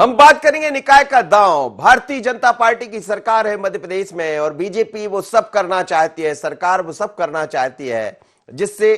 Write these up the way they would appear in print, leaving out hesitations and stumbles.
हम बात करेंगे निकाय का दांव। भारतीय जनता पार्टी की सरकार है मध्य प्रदेश में और बीजेपी वो सब करना चाहती है, सरकार वो सब करना चाहती है जिससे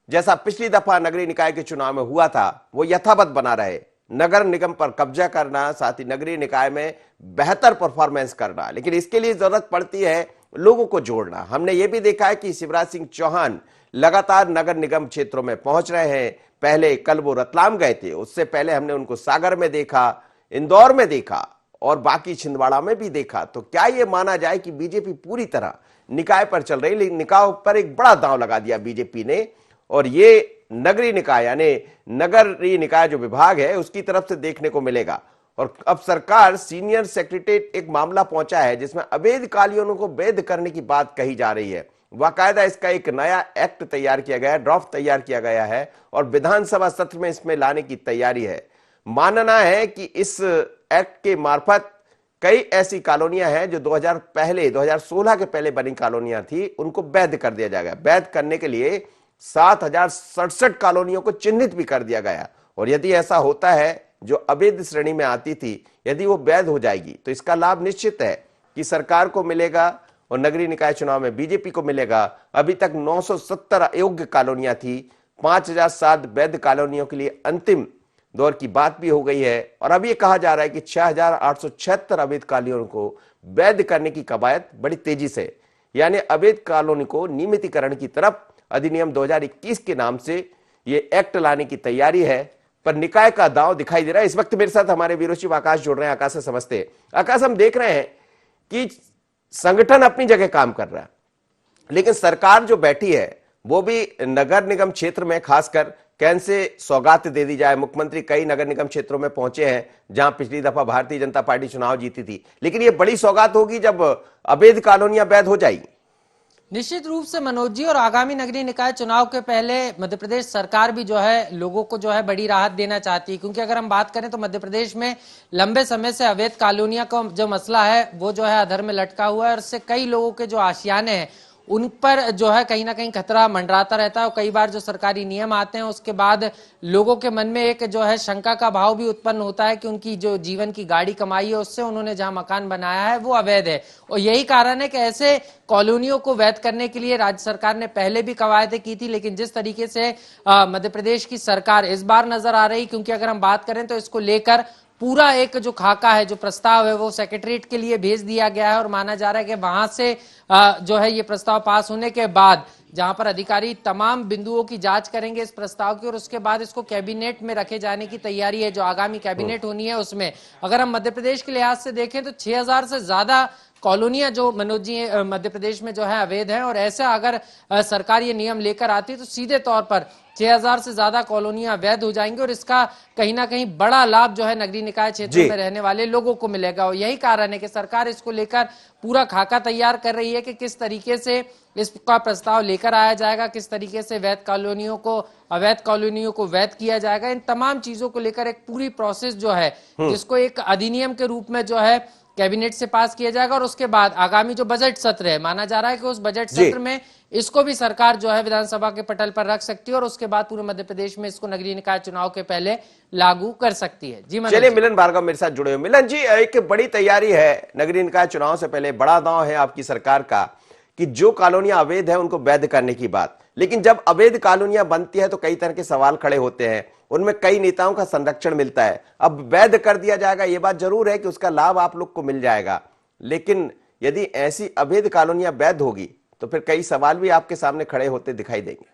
जैसा पिछली दफा नगरीय निकाय के चुनाव में हुआ था वो यथावत बना रहे। नगर निगम पर कब्जा करना, साथ ही नगरीय निकाय में बेहतर परफॉर्मेंस करना, लेकिन इसके लिए जरूरत पड़ती है लोगों को जोड़ना। हमने ये भी देखा है कि शिवराज सिंह चौहान लगातार नगर निगम क्षेत्रों में पहुंच रहे हैं। पहले कल वो रतलाम गए थे, उससे पहले हमने उनको सागर में देखा, इंदौर में देखा और बाकी छिंदवाड़ा में भी देखा। तो क्या यह माना जाए कि बीजेपी पूरी तरह निकाय पर चल रही, लेकिन निकाय पर एक बड़ा दांव लगा दिया बीजेपी ने और ये नगरीय निकाय यानी नगरीय निकाय जो विभाग है उसकी तरफ से देखने को मिलेगा। और अब सरकार सीनियर सेक्रेटरीट एक मामला पहुंचा है जिसमें अवैध कालोनियों को वैध करने की बात कही जा रही है। बाकायदा इसका एक नया एक्ट तैयार किया गया है, ड्राफ्ट तैयार किया गया है और विधानसभा सत्र में इसमें लाने की तैयारी है। मानना है कि इस एक्ट के मार्फत कई ऐसी कॉलोनियां हैं जो 2016 के पहले बनी कॉलोनियां थी, उनको वैध कर दिया जाएगा। वैध करने के लिए 7067 कॉलोनियों को चिन्हित भी कर दिया गया और यदि ऐसा होता है जो अवैध श्रेणी में आती थी, यदि वो वैध हो जाएगी तो इसका लाभ निश्चित है कि सरकार को मिलेगा और नगरीय निकाय चुनाव में बीजेपी को मिलेगा। अभी तक 970 अयोग्य कॉलोनियां थी, 5007 वैध कॉलोनियों के लिए अंतिम दौर की बात भी हो गई है और अब यह कहा जा रहा है कि 6876 अवैध कॉलोनियों को वैध करने की कवायद बड़ी तेजी से, यानी अवैध कॉलोनी को नियमितीकरण की तरफ अधिनियम 2021 के नाम से यह एक्ट लाने की तैयारी है। पर निकाय का दांव दिखाई दे रहा है। इस वक्त मेरे साथ हमारे ब्यूरो चीफ आकाश जुड़ रहे हैं। आकाश से समझते हैं। आकाश, हम देख रहे हैं कि संगठन अपनी जगह काम कर रहा है, लेकिन सरकार जो बैठी है वो भी नगर निगम क्षेत्र में खासकर कैसे सौगात दे दी जाए। मुख्यमंत्री कई नगर निगम क्षेत्रों में पहुंचे हैं जहां पिछली दफा भारतीय जनता पार्टी चुनाव जीती थी, लेकिन ये बड़ी सौगात होगी जब अवैध कॉलोनियां वैध हो जाएगी। निश्चित रूप से मनोज जी, और आगामी नगरीय निकाय चुनाव के पहले मध्य प्रदेश सरकार भी जो है लोगों को जो है बड़ी राहत देना चाहती है, क्योंकि अगर हम बात करें तो मध्य प्रदेश में लंबे समय से अवैध कॉलोनियां का जो मसला है वो जो है अधर में लटका हुआ है और इससे कई लोगों के जो आशियाने हैं उन पर जो है कहीं ना कहीं खतरा मंडराता रहता है। और कई बार जो सरकारी नियम आते हैं उसके बाद लोगों के मन में एक जो है शंका का भाव भी उत्पन्न होता है कि उनकी जो जीवन की गाड़ी कमाई है उससे उन्होंने जहां मकान बनाया है वो अवैध है। और यही कारण है कि ऐसे कॉलोनियों को वैध करने के लिए राज्य सरकार ने पहले भी कवायदें की थी, लेकिन जिस तरीके से मध्य प्रदेश की सरकार इस बार नजर आ रही, क्योंकि अगर हम बात करें तो इसको लेकर पूरा एक जो खाका है, जो प्रस्ताव है वो सेक्रेटरीट के लिए भेज दिया गया है और माना जा रहा है कि वहां से जो है ये प्रस्ताव पास होने के बाद जहां पर अधिकारी तमाम बिंदुओं की जांच करेंगे इस प्रस्ताव की और उसके बाद इसको कैबिनेट में रखे जाने की तैयारी है। जो आगामी कैबिनेट होनी है उसमें अगर हम मध्य प्रदेश के लिहाज से देखें तो 6000 से ज्यादा कॉलोनियां जो मनोज जी मध्य प्रदेश में जो है अवैध है। और ऐसा अगर सरकार ये नियम लेकर आती है तो सीधे तौर पर 6000 से ज्यादा कॉलोनियां वैध हो जाएंगी और इसका कहीं ना कहीं बड़ा लाभ जो है नगरीय निकाय क्षेत्रों में रहने वाले लोगों को मिलेगा। और यही कारण है कि सरकार इसको लेकर पूरा खाका तैयार कर रही है कि किस तरीके से इसका प्रस्ताव लेकर आया जाएगा, किस तरीके से अवैध कॉलोनियों को वैध किया जाएगा। इन तमाम चीजों को लेकर एक पूरी प्रोसेस जो है जिसको एक अधिनियम के रूप में जो है कैबिनेट से पास किया जाएगा और उसके बाद आगामी जो बजट सत्र है माना जा रहा है कि उस बजट सत्र में इसको भी सरकार जो है विधानसभा के पटल पर रख सकती है और उसके बाद पूरे मध्य प्रदेश में इसको नगरीय निकाय चुनाव के पहले लागू कर सकती है। जी चलिए, मिलन भार्गव मेरे साथ जुड़े हुए। मिलन जी, एक बड़ी तैयारी है नगरीय निकाय चुनाव से पहले, बड़ा दांव है आपकी सरकार का कि जो कॉलोनियां अवैध है उनको वैध करने की बात, लेकिन जब अवैध कॉलोनियां बनती है तो कई तरह के सवाल खड़े होते हैं, उनमें कई नेताओं का संरक्षण मिलता है। अब वैध कर दिया जाएगा, यह बात जरूर है कि उसका लाभ आप लोग को मिल जाएगा, लेकिन यदि ऐसी अवैध कॉलोनियां वैध होगी तो फिर कई सवाल भी आपके सामने खड़े होते दिखाई देंगे।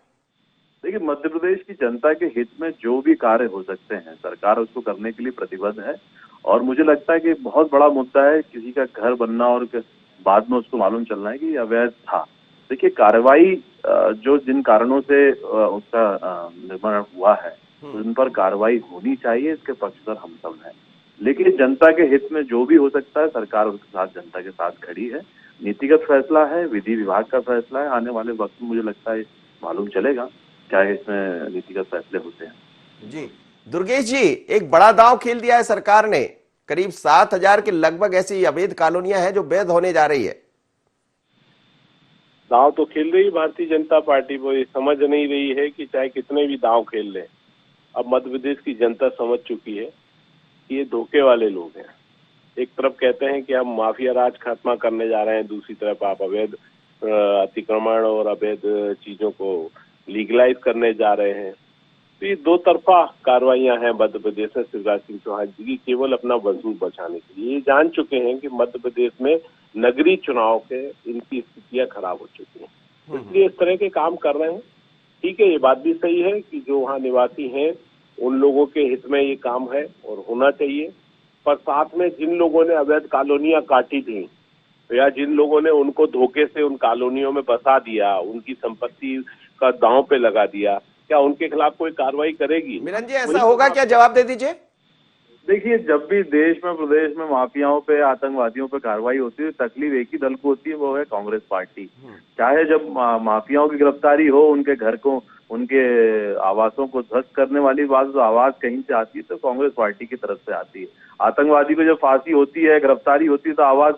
देखिए, मध्य प्रदेश की जनता के हित में जो भी कार्य हो सकते हैं सरकार उसको करने के लिए प्रतिबद्ध है और मुझे लगता है कि बहुत बड़ा मुद्दा है किसी का घर बनना और बाद में उसको मालूम चलना है कि अवैध था। देखिए, कार्रवाई जो जिन कारणों से उसका निर्माण हुआ है उन पर कार्रवाई होनी चाहिए, इसके पक्षधर हम सब हैं। लेकिन जनता के हित में जो भी हो सकता है सरकार उसके साथ जनता के साथ खड़ी है। नीतिगत फैसला है, विधि विभाग का फैसला है। आने वाले वक्त में मुझे लगता है मालूम चलेगा क्या इसमें नीतिगत फैसले होते हैं। जी दुर्गेश जी, एक बड़ा दांव खेल दिया है सरकार ने। करीब 7000 के लगभग ऐसी अवैध कॉलोनियां हैं जो वैध होने जा रही है। दांव तो खेल रही भारतीय जनता पार्टी, वो ये समझ नहीं रही है कि चाहे कितने भी दांव खेल ले, अब मध्य प्रदेश की जनता समझ चुकी है कि ये धोखे वाले लोग हैं। एक तरफ कहते हैं कि हम माफिया राज खत्म करने जा रहे हैं, दूसरी तरफ आप अवैध अतिक्रमण और अवैध चीजों को लीगलाइज करने जा रहे हैं। तो ये दो तरफा कार्रवाइयां हैं मध्य प्रदेश में शिवराज सिंह चौहान जी की, केवल अपना वजूद बचाने के लिए। ये जान चुके हैं कि मध्य प्रदेश में नगरीय चुनाव के इनकी स्थितियां खराब हो चुकी हैं, इसलिए इस तरह के काम कर रहे हैं। ठीक है, ये बात भी सही है कि जो वहाँ निवासी हैं उन लोगों के हित में ये काम है और होना चाहिए, पर साथ में जिन लोगों ने अवैध कॉलोनियां काटी थी या जिन लोगों ने उनको धोखे से उन कॉलोनियों में बसा दिया, उनकी संपत्ति का दांव पे लगा दिया, क्या उनके खिलाफ कोई कार्रवाई करेगी? मिलन जी, ऐसा होगा क्या? जवाब दे दीजिए। देखिए, जब भी देश में प्रदेश में माफियाओं पे आतंकवादियों पे कार्रवाई होती है, तकलीफ एक ही दल को होती है, वो है कांग्रेस पार्टी। चाहे जब माफियाओं की गिरफ्तारी हो, उनके घर को, उनके आवासों को ध्वस्त करने वाली बात, तो आवाज कहीं से आती है तो कांग्रेस पार्टी की तरफ से आती है। आतंकवादी को जब फांसी होती है, गिरफ्तारी होती है, तो आवाज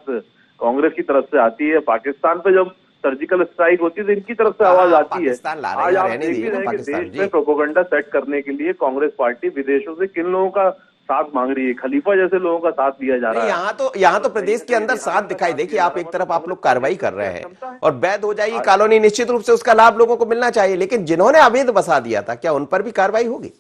कांग्रेस की तरफ से आती है। पाकिस्तान पे जब सर्जिकल स्ट्राइक होती है तो इनकी तरफ से आवाज आती है। आज आप देख रहे हैं कि देश में प्रोपेगेंडा सेट करने के लिए कांग्रेस पार्टी विदेशों से किन लोगों का साथ मांग रही है? खलीफा जैसे लोगों का साथ दिया जा रहा है। यहाँ तो प्रदेश के अंदर साथ दिखाई दे कि आप एक तरफ आप लोग कार्रवाई कर रहे हैं और वैध हो जाएगी कॉलोनी, निश्चित रूप से उसका लाभ लोगों को मिलना चाहिए, लेकिन जिन्होंने अवैध बसा दिया था, क्या उन पर भी कार्रवाई होगी?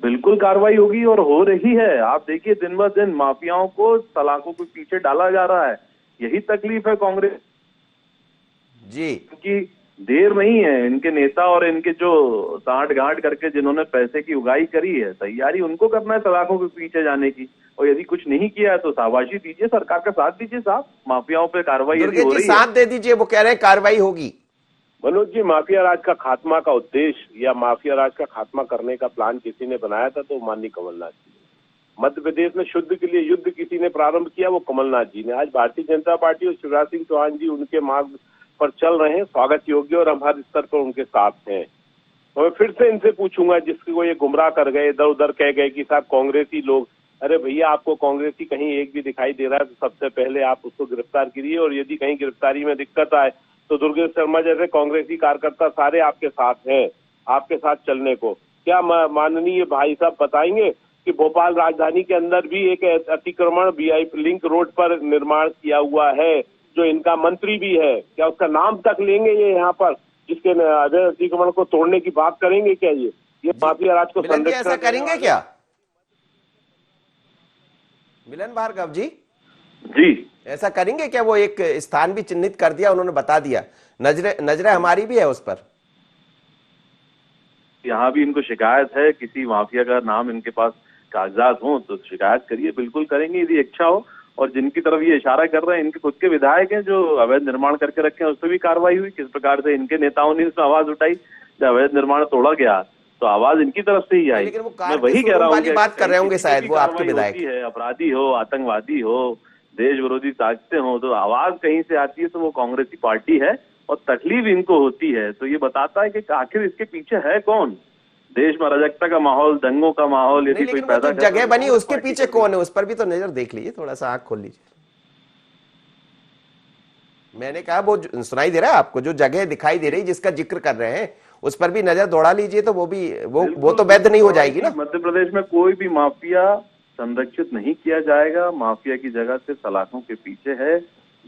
बिल्कुल कार्रवाई होगी और हो रही है। आप देखिए, दिन ब दिन माफियाओं को सलाखों के पीछे डाला जा रहा है। यही तकलीफ है कांग्रेस जी की। देर नहीं है, इनके नेता और इनके जो सांठ गांठ करके जिन्होंने पैसे की उगाई करी है, तैयारी उनको करना है सलाखों के पीछे जाने की। और यदि कुछ नहीं किया है तो शाबाशी दीजिए, सरकार का साथ दीजिए साहब। माफियाओं पे कार्रवाई हो रही है, साथ दे दीजिए। वो कह रहे हैं कार्रवाई होगी। मनोज जी, माफिया राज का खात्मा का उद्देश्य या माफिया राज का खात्मा करने का प्लान किसी ने बनाया था तो माननीय कमलनाथ जी। मध्य प्रदेश में शुद्ध के लिए युद्ध किसी ने प्रारंभ किया, वो कमलनाथ जी ने। आज भारतीय जनता पार्टी और शिवराज सिंह चौहान जी उनके मार्ग पर चल रहे हैं, स्वागत योग्य, और हम हर स्तर पर उनके साथ हैं। तो मैं फिर से इनसे पूछूंगा, जिसको ये गुमराह कर गए, इधर उधर कह गए कि साहब कांग्रेसी लोग, अरे भैया, आपको कांग्रेसी कहीं एक भी दिखाई दे रहा है तो सबसे पहले आप उसको गिरफ्तार करिए, और यदि कहीं गिरफ्तारी में दिक्कत आए तो दुर्गेश शर्मा जैसे कांग्रेसी कार्यकर्ता सारे आपके साथ हैं, आपके साथ चलने को। क्या माननीय भाई साहब बताएंगे कि भोपाल राजधानी के अंदर भी एक अतिक्रमण वीआईपी लिंक रोड पर निर्माण किया हुआ है, जो इनका मंत्री भी है, क्या उसका नाम तक लेंगे ये यहाँ पर, जिसके अतिक्रमण को तोड़ने की बात करेंगे? क्या ये माफिया राज को संरक्षण ऐसा करेंगे क्या मिलन भार्गव जी? जी, ऐसा करेंगे क्या? वो एक स्थान भी चिन्हित कर दिया, उन्होंने बता दिया, नजरें हमारी भी है उस पर। यहाँ भी इनको शिकायत है, किसी माफिया का नाम इनके पास कागजात हो तो शिकायत करिए, बिल्कुल करेंगे यदि इच्छा हो। और जिनकी तरफ ये इशारा कर रहे हैं, इनके खुद के विधायक हैं जो अवैध निर्माण करके रखे हैं, उस पर भी कार्रवाई हुई। किस प्रकार से इनके नेताओं ने इसमें आवाज उठाई, जब अवैध निर्माण तोड़ा गया तो आवाज इनकी तरफ से ही आई। लेकिन वो मैं वही कह रहा हूँ, बात कर रहे होंगे शायद वो आपके विधायक है। अपराधी हो, आतंकवादी हो, देश विरोधी ताकतें हो, तो आवाज कहीं से आती है तो वो कांग्रेसी पार्टी है और तकलीफ इनको होती है। तो ये बताता है कि आखिर इसके पीछे है कौन। देश में अराजकता का माहौल, दंगों का माहौल यदि कोई पैदा जगह बनी, उसके पीछे कौन है, उस पर भी तो नजर देख लीजिए, थोड़ा सा आंख खोल लीजिए। मैंने कहा वो सुनाई दे रहा है आपको, जो जगह दिखाई दे रही जिसका जिक्र कर रहे हैं, उस पर भी नजर दौड़ा लीजिए, तो वो तो वैध नहीं हो जाएगी ना। मध्य प्रदेश में कोई भी माफिया संरक्षित नहीं किया जाएगा। माफिया की जगह से सलाखों के पीछे है,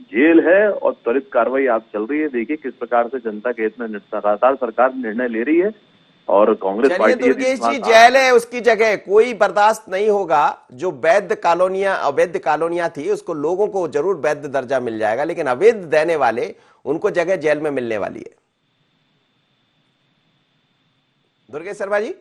जेल है और त्वरित कार्रवाई आप चल रही है। देखिए किस प्रकार से जनता के हित में लगातार सरकार निर्णय ले रही है और कांग्रेस पार्टी। दुर्गेश जी, जेल है, उसकी जगह कोई बर्दाश्त नहीं होगा। जो वैध कॉलोनियां, अवैध कॉलोनियां थी, उसको लोगों को जरूर वैध दर्जा मिल जाएगा, लेकिन अवैध देने वाले, उनको जगह जेल में मिलने वाली है। दुर्गेश शर्मा जी,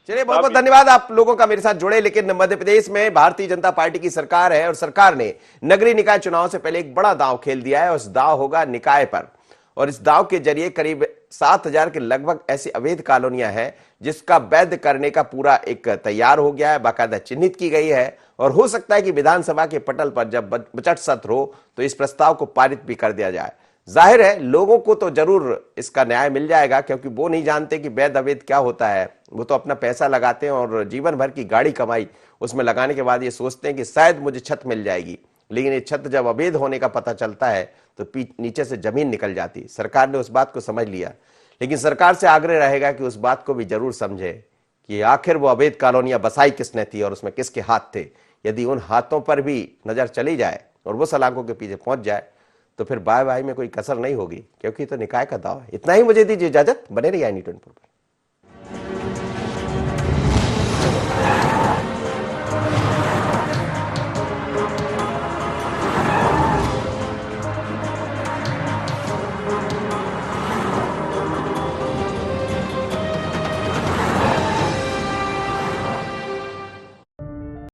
चलिए, बहुत बहुत धन्यवाद आप लोगों का मेरे साथ जुड़े। लेकिन मध्य प्रदेश में भारतीय जनता पार्टी की सरकार है और सरकार ने नगरीय निकाय चुनाव से पहले एक बड़ा दांव खेल दिया है, और इस दांव होगा निकाय पर। और इस दांव के जरिए करीब 7,000 के लगभग ऐसी अवैध कॉलोनियां हैं जिसका वैध करने का पूरा एक तैयार हो गया है, बाकायदा चिन्हित की गई है। और हो सकता है कि विधानसभा के पटल पर जब बजट सत्र हो तो इस प्रस्ताव को पारित भी कर दिया जाए। जाहिर है लोगों को तो जरूर इसका न्याय मिल जाएगा, क्योंकि वो नहीं जानते कि वैध अवैध क्या होता है। वो तो अपना पैसा लगाते हैं और जीवन भर की गाड़ी कमाई उसमें लगाने के बाद ये सोचते हैं कि शायद मुझे छत मिल जाएगी, लेकिन ये छत जब अवैध होने का पता चलता है तो नीचे से जमीन निकल जाती। सरकार ने उस बात को समझ लिया, लेकिन सरकार से आग्रह रहेगा कि उस बात को भी जरूर समझे कि आखिर वो अवैध कॉलोनियां बसाई किसने थी और उसमें किसके हाथ थे। यदि उन हाथों पर भी नजर चली जाए और वो सलाखों के पीछे पहुंच जाए तो फिर बाय बाय में कोई कसर नहीं होगी, क्योंकि तो निकाय का दावा है। इतना ही मुझे दीजिए इजाजत, बने रहिए i/News 24 पर।